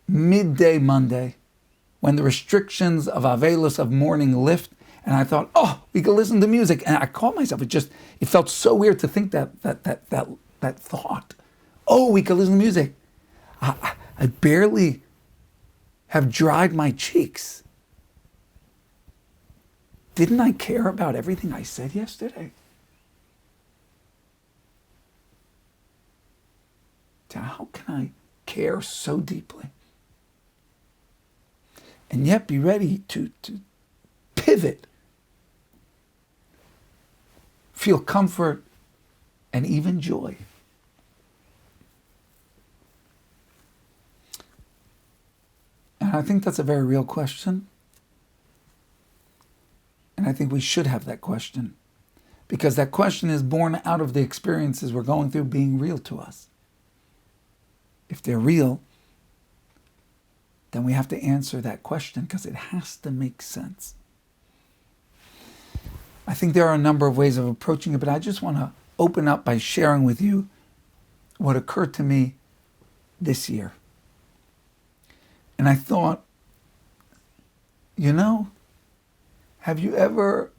midday Monday, when the restrictions of Avelos of mourning lift, and I thought, oh, we could listen to music. And I called myself, it felt so weird to think that thought. Oh, we could listen to music. I barely have dried my cheeks. Didn't I care about everything I said yesterday? How can I care so deeply and yet be ready to pivot, feel comfort, and even joy? And I think that's a very real question. And I think we should have that question, because that question is born out of the experiences we're going through being real to us. If they're real, then we have to answer that question, because it has to make sense. I think there are a number of ways of approaching it, but I just want to open up by sharing with you what occurred to me this year. And I thought, have you ever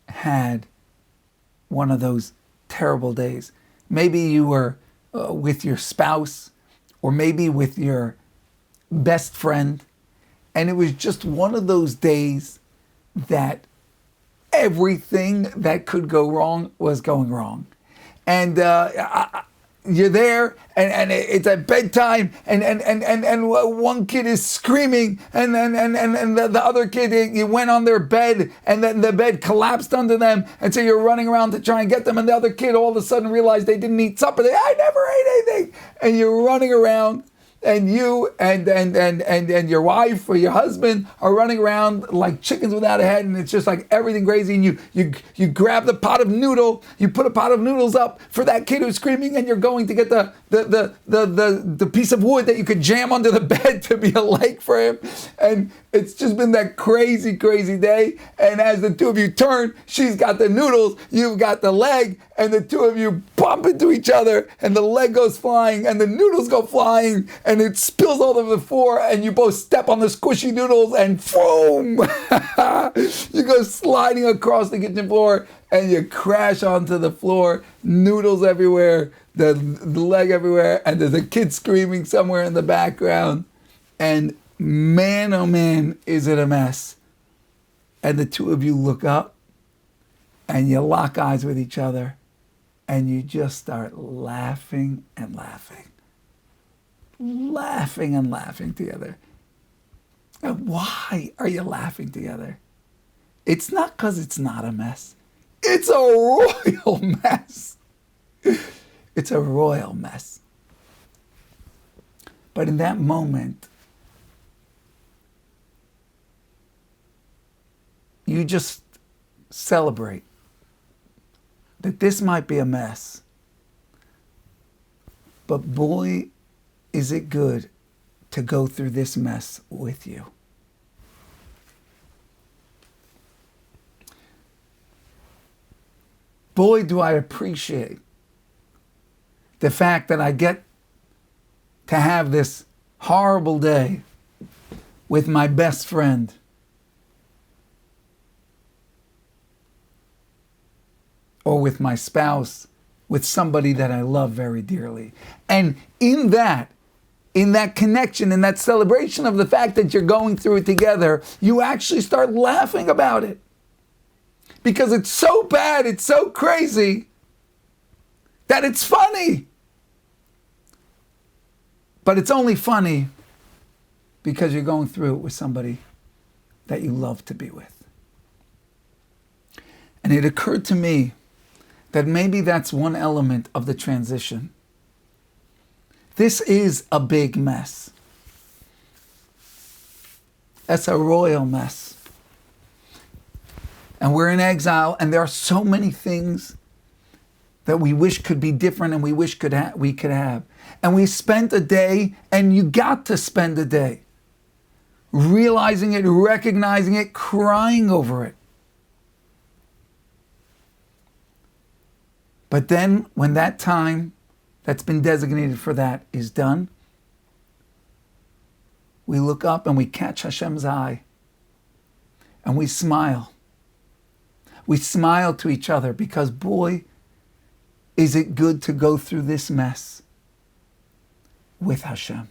had one of those terrible days? Maybe you were with your spouse, or maybe with your best friend, and it was just one of those days that everything that could go wrong was going wrong. And you're there, and it's at bedtime, and one kid is screaming, and the other kid, you went on their bed, and then the bed collapsed under them, and so you're running around to try and get them, and the other kid all of a sudden realized they didn't eat supper. I never ate anything, and you're running around. And you and your wife or your husband are running around like chickens without a head, and it's just like everything crazy. And you grab the pot of noodle, you put a pot of noodles up for that kid who's screaming, and you're going to get the piece of wood that you could jam under the bed to be a leg for him. And it's just been that crazy, crazy day. And as the two of you turn, she's got the noodles, you've got the leg, and the two of you bump into each other, and the leg goes flying, and the noodles go flying, and it spills all over the floor, and you both step on the squishy noodles, and boom! You go sliding across the kitchen floor, and you crash onto the floor, noodles everywhere, the leg everywhere, and there's a kid screaming somewhere in the background. And man, oh man, is it a mess. And the two of you look up, and you lock eyes with each other, and you just start laughing and laughing. Laughing and laughing together. And why are you laughing together? It's not because it's not a mess. It's a royal mess. It's a royal mess. But in that moment, you just celebrate that this might be a mess, but boy, is it good to go through this mess with you. Boy, do I appreciate the fact that I get to have this horrible day with my best friend. Or with my spouse, with somebody that I love very dearly. And in that connection, in that celebration of the fact that you're going through it together, you actually start laughing about it. Because it's so bad, it's so crazy, that it's funny. But it's only funny because you're going through it with somebody that you love to be with. And it occurred to me that maybe that's one element of the transition. This is a big mess. That's a royal mess. And we're in exile, and there are so many things that we wish could be different and we wish we could have. And we spent a day, and you got to spend a day realizing it, recognizing it, crying over it. But then when that time that's been designated for that is done, we look up and we catch Hashem's eye and we smile. We smile to each other because, boy, is it good to go through this mess with Hashem.